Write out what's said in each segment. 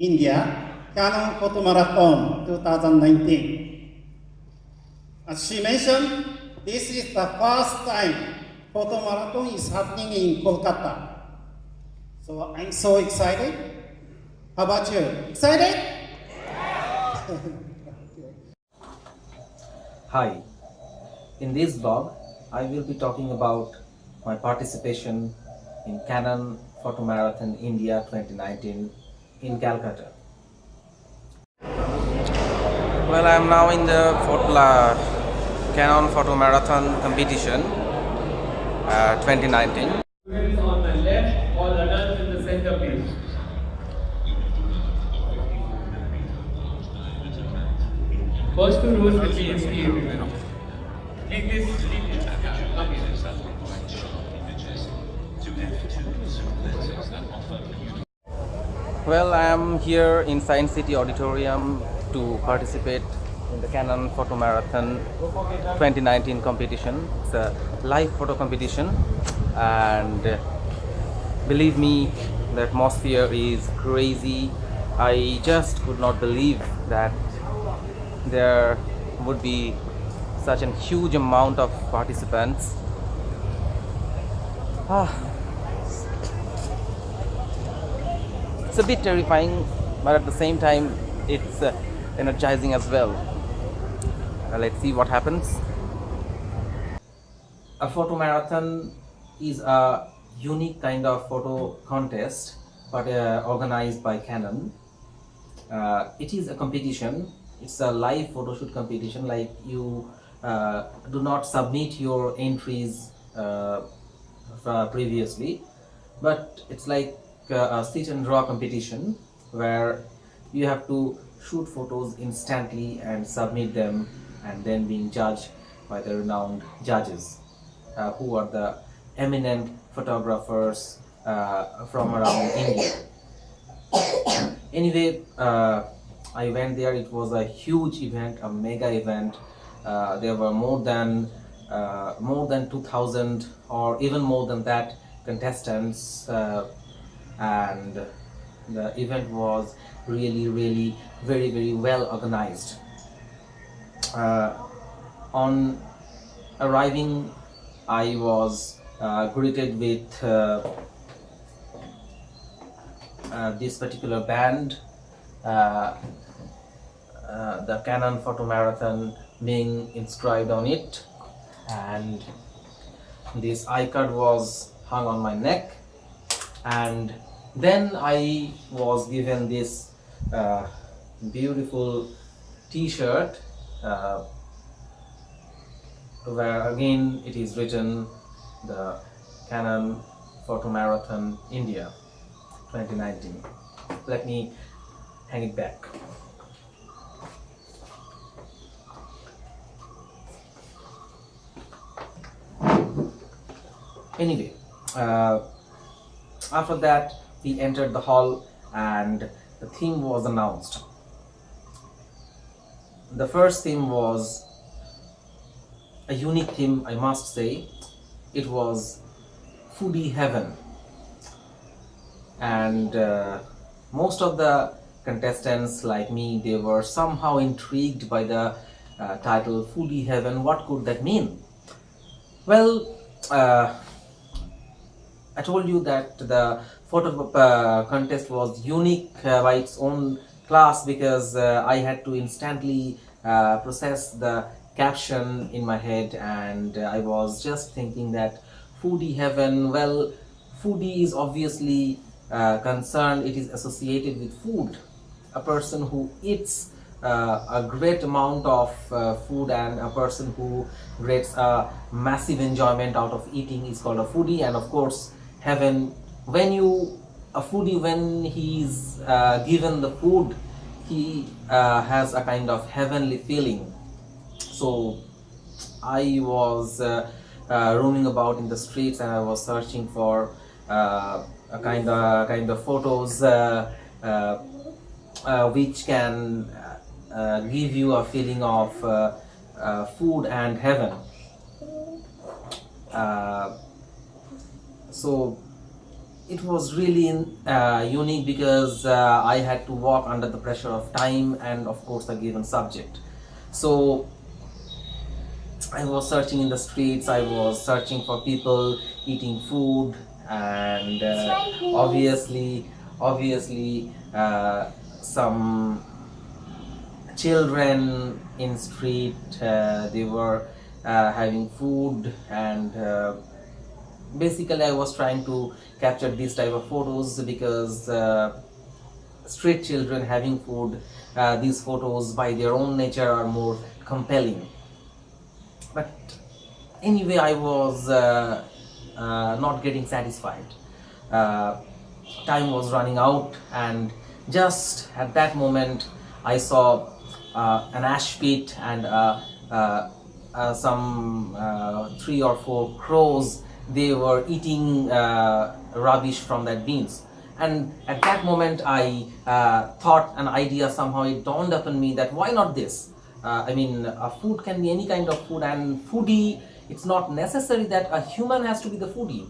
India, Canon Photomarathon 2019. As she mentioned, this is the first time photomarathon is happening in Kolkata. So I'm so excited. How about you? Excited? Hi, in this vlog I will be talking about my participation in Canon Photomarathon India 2019 in Calcutta. Well, I am now in the Canon Photomarathon competition 2019. Students on the left, all adults in the center, please. First two rows will be empty. Take this. Come here. Well, I am here in Science City Auditorium to participate in the Canon Photomarathon 2019 competition. It's a live photo competition, and believe me, the atmosphere is crazy. I just could not believe that there would be such a huge amount of participants. It's a bit terrifying, but at the same time it's energizing as well. Let's see what happens. A photo marathon is a unique kind of photo contest, but organized by Canon. It is a competition. It's a live photo shoot competition. Like, you do not submit your entries previously, but it's like a sit and draw competition where you have to shoot photos instantly and submit them, and then being judged by the renowned judges who are the eminent photographers from around India. Anyway, I went there. It was a huge event, a mega event. There were more than 2,000 or even more than that contestants, and the event was really very well organized. On arriving, I was greeted with this particular band, the Canon Photomarathon being inscribed on it, and this iCard was hung on my neck. And then I was given this beautiful t-shirt where again it is written the Canon Photomarathon India 2019. Let me hang it back. Anyway, after that we entered the hall and the theme was announced. The first theme was a unique theme, I must say. It was foodie heaven, and most of the contestants, like me, they were somehow intrigued by the title foodie heaven. What could that mean? Well, I told you that the photo contest was unique by its own class, because I had to instantly process the caption in my head, and I was just thinking that foodie heaven, well, foodie is obviously concerned, it is associated with food. A person who eats a great amount of food, and a person who gets a massive enjoyment out of eating is called a foodie. And of course, heaven, a foodie, when he's given the food, he has a kind of heavenly feeling. So I was roaming about in the streets, and I was searching for a kind of photos which can give you a feeling of food and heaven. So it was really unique because I had to walk under the pressure of time and of course the given subject. So I was searching in the streets, I was searching for people eating food, and obviously some children in street, they were having food, and basically I was trying to capture these type of photos because street children having food, these photos by their own nature are more compelling. But anyway, I was not getting satisfied. Time was running out, and just at that moment I saw an ash pit and some 3 or 4 crows. They were eating rubbish from that bins, and at that moment I thought an idea. Somehow it dawned upon me that why not this. Food can be any kind of food, and foodie, it's not necessary that a human has to be the foodie.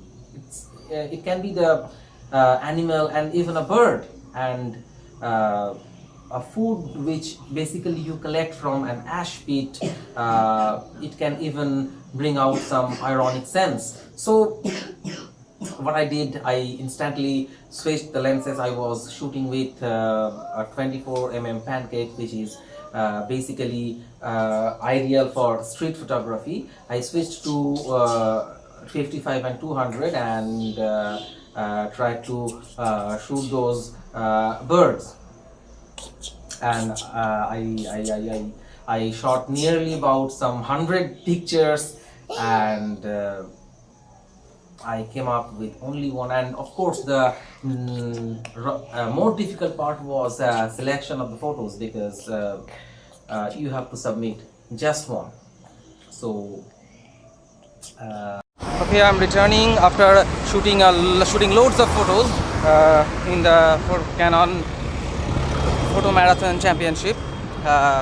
It can be the animal and even a bird, and a food which basically you collect from an ash pit, it can even bring out some ironic sense. So what I did, I instantly switched the lenses. I was shooting with a 24 mm pancake, which is basically ideal for street photography. I switched to 55 and 200 and tried to shoot those birds, and I shot nearly about some 100 pictures, and I came up with only one. And of course the more difficult part was selection of the photos, because you have to submit just one. So okay, I'm returning after shooting loads of photos in the Canon Photomarathon Championship,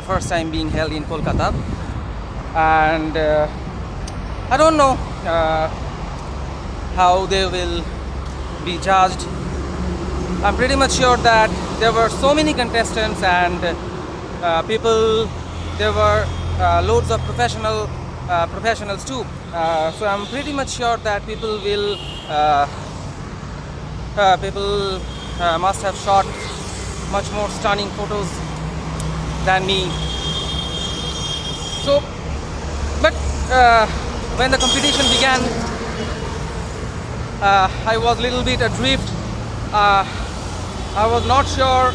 first time being held in Kolkata, and I don't know how they will be judged. I'm pretty much sure that there were so many contestants and people. There were loads of professionals too. So I'm pretty much sure that people must have shot much more stunning photos than me. So, but when the competition began, I was a little bit adrift. I was not sure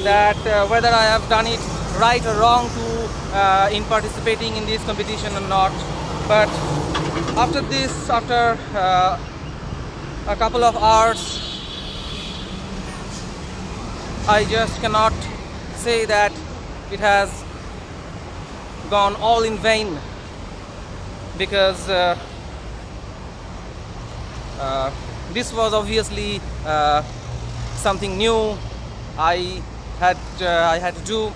that whether I have done it right or wrong to in participating in this competition or not. But after a couple of hours, I just cannot say that it has gone all in vain, because this was obviously something new I had to do.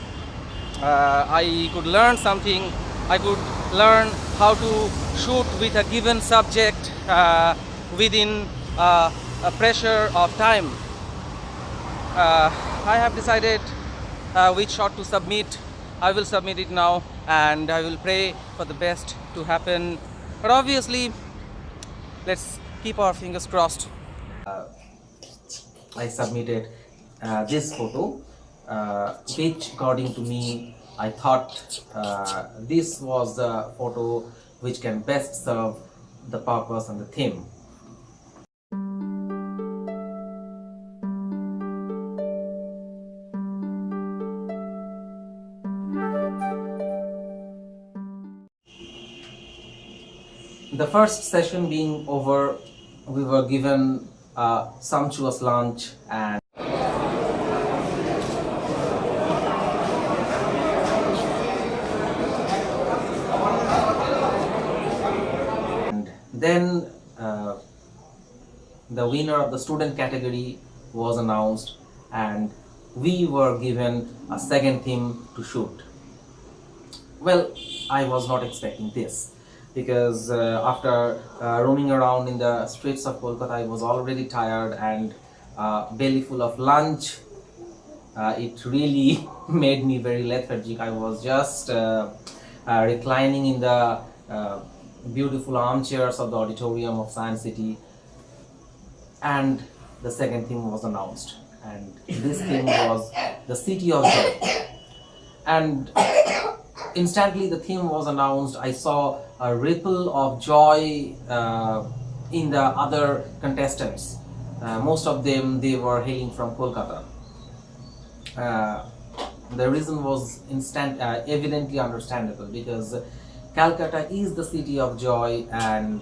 I could learn something. I could learn how to shoot with a given subject within a pressure of time. I have decided which shot to submit. I will submit it now, and I will pray for the best to happen. But obviously, let's keep our fingers crossed. I submitted this photo, which according to me, I thought this was the photo which can best serve the purpose and the theme. The first session being over, we were given a sumptuous lunch, and then the winner of the student category was announced, and we were given a second theme to shoot. Well, I was not expecting this. because after roaming around in the streets of Kolkata, I was already tired and belly full of lunch. It really made me very lethargic. I was just reclining in the beautiful armchairs of the auditorium of Science City, and the second theme was announced, and this theme was the City of Joy. And instantly the theme was announced, I saw a ripple of joy in the other contestants. Most of them, they were hailing from Kolkata. The reason was evidently understandable, because Calcutta is the city of joy, and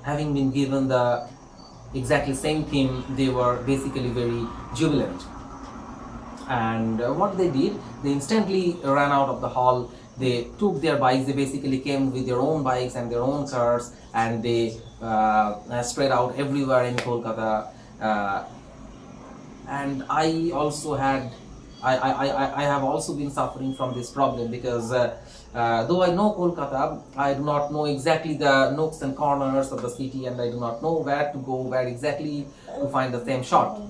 having been given the exactly same theme, they were basically very jubilant. And what they did, they instantly ran out of the hall. They took their bikes, they basically came with their own bikes and their own cars, and they spread out everywhere in Kolkata. And I also had, I have also been suffering from this problem, because though I know Kolkata, I do not know exactly the nooks and corners of the city, and I do not know where to go, where exactly to find the same shot.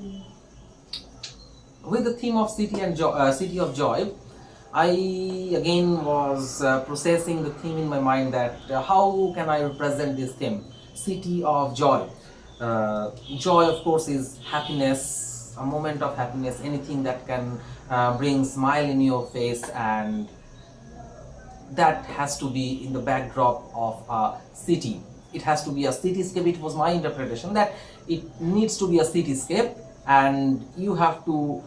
With the theme of City of Joy, I again was processing the theme in my mind, that how can I represent this theme, City of Joy. Joy, of course, is happiness, a moment of happiness, anything that can bring smile in your face, and that has to be in the backdrop of a city. It has to be a cityscape. It was my interpretation that it needs to be a cityscape, and you have to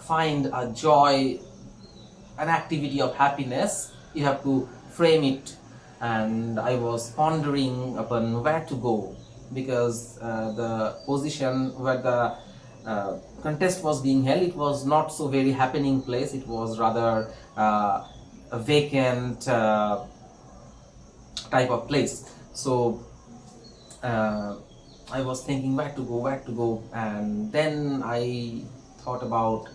find a joy, an activity of happiness. You have to frame it. And I was pondering upon where to go, because the position where the contest was being held, it was not so very happening place. It was rather a vacant type of place. So I was thinking where to go, and then I thought about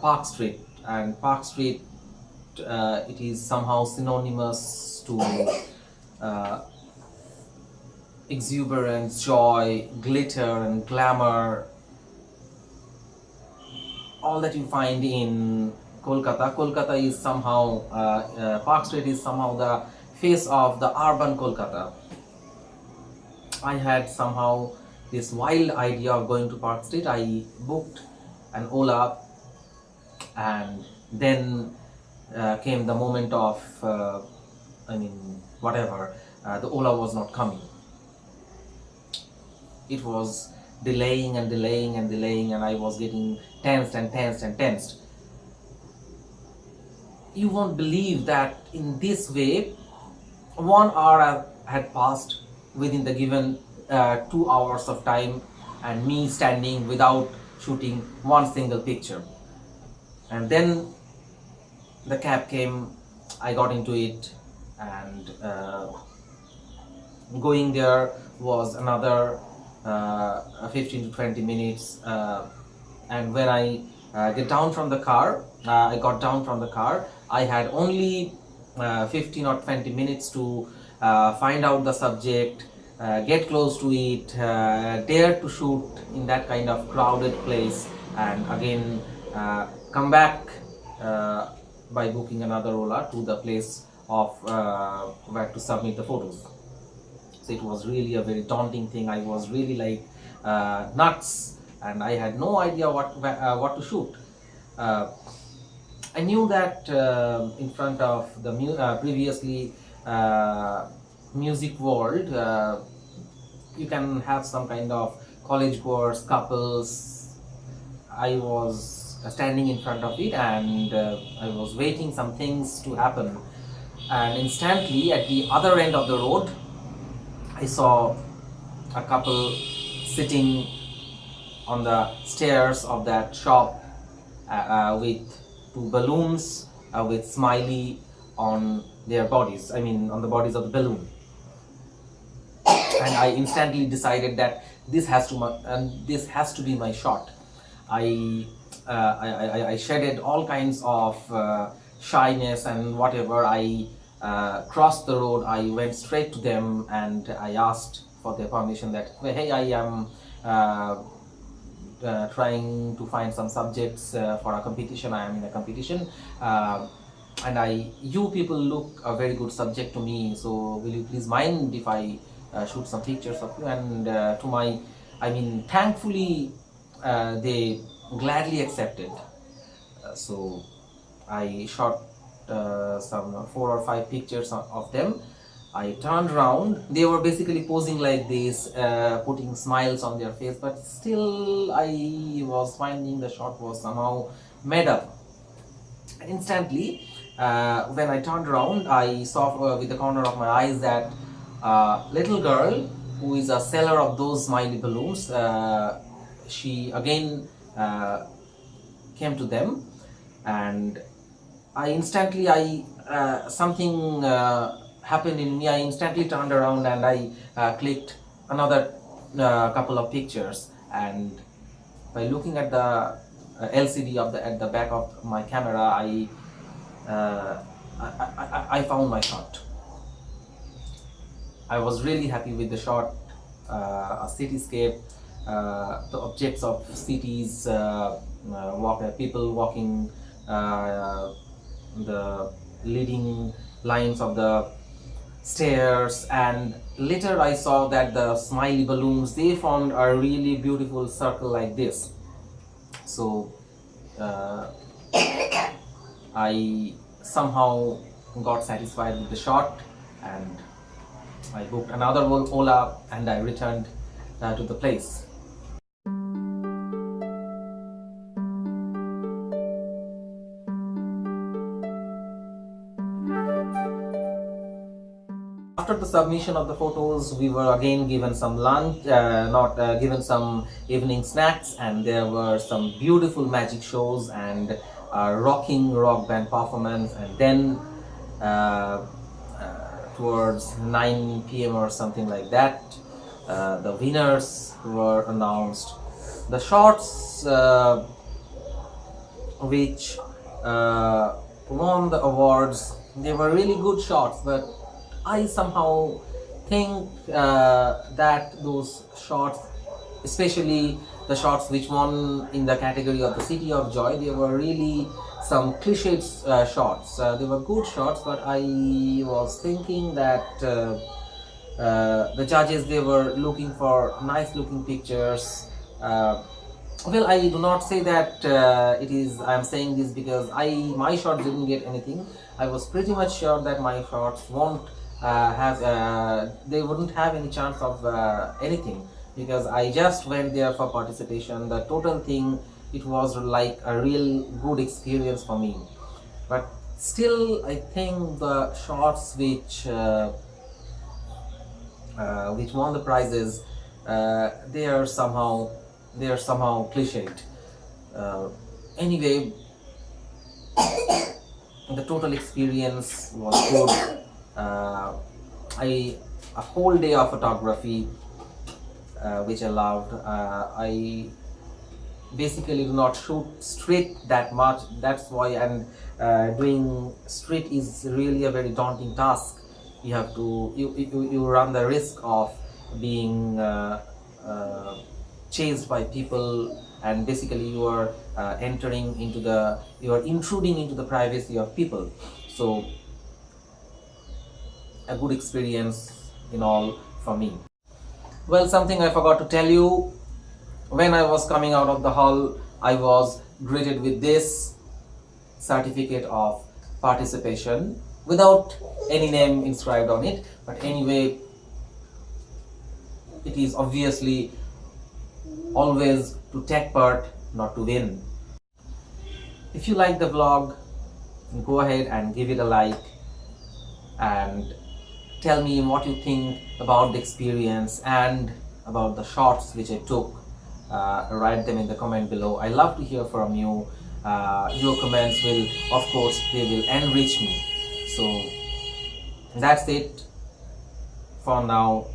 Park Street. And Park Street, it is somehow synonymous to exuberance, joy, glitter and glamour, all that you find in Kolkata. Kolkata is somehow, Park Street is somehow the face of the urban Kolkata. I had somehow this wild idea of going to Park Street. I booked an Ola, and then came the moment of, the Ola was not coming. It was delaying, and I was getting tensed. You won't believe that in this way, 1 hour had passed within the given 2 hours of time, and me standing without shooting one single picture. And then the cab came, I got into it, and going there was another 15 to 20 minutes. And when I got down from the car, I had only 15 or 20 minutes to find out the subject, get close to it, dare to shoot in that kind of crowded place, and again come back by booking another Ola to the place of where to submit the photos. So it was really a very daunting thing. I was really like nuts, and I had no idea what to shoot. I knew that in front of the previously music world, you can have some kind of college goers, couples. I was standing in front of it, and I was waiting some things to happen, and instantly at the other end of the road I saw a couple sitting on the stairs of that shop with two balloons with smiley on their bodies, on the bodies of the balloon. And I instantly decided that this has to be my shot. I shedded all kinds of shyness and whatever. I crossed the road, I went straight to them and I asked for their permission that, hey, I am trying to find some subjects for a competition. I am in a competition, and you people look a very good subject to me, so will you please mind if I shoot some pictures of you? And thankfully they gladly accepted. So I shot some 4 or 5 pictures of them. I turned around, they were basically posing like this, putting smiles on their face, but still I was finding the shot was somehow made up. And instantly, when I turned around, I saw with the corner of my eyes that little girl who is a seller of those smiley balloons, she again came to them, and something happened in me. I instantly turned around and I clicked another couple of pictures, and by looking at the LCD at the back of my camera, I found my shot. I was really happy with the shot, a cityscape, the objects of cities, people walking, the leading lines of the stairs, and later I saw that the smiley balloons, they formed a really beautiful circle like this. So I somehow got satisfied with the shot, and I booked another Ola and I returned to the place. After the submission of the photos, we were again given some lunch, given some evening snacks, and there were some beautiful magic shows and rocking rock band performance. And then towards 9 p.m. or something like that, the winners were announced. The shots which won the awards, they were really good shots, but I somehow think that those shots, especially the shots which won in the category of the City of Joy, they were really some cliched shots. They were good shots, but I was thinking that the judges, they were looking for nice looking pictures. Well, I do not say that I am saying this because my shots didn't get anything. I was pretty much sure that my shots won't they wouldn't have any chance of anything, because I just went there for participation. The total thing, it was like a real good experience for me. But still, I think the shots which won the prizes, they are somehow cliched. Anyway, the total experience was good. A whole day of photography, which I loved. I basically do not shoot street that much. That's why, and doing street is really a very daunting task. You have to you run the risk of being chased by people, and basically you are intruding into the privacy of people. So a good experience in all for me. Well, something I forgot to tell you, when I was coming out of the hall, I was greeted with this certificate of participation without any name inscribed on it, but anyway, it is obviously always to take part, not to win. If you like the vlog, go ahead and give it a like, and tell me what you think about the experience and about the shots which I took. Write them in the comment below. I love to hear from you. Your comments will, of course, they will enrich me. So that's it for now.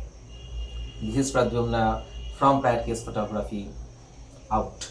This is Pradyumna from Case Photography, out.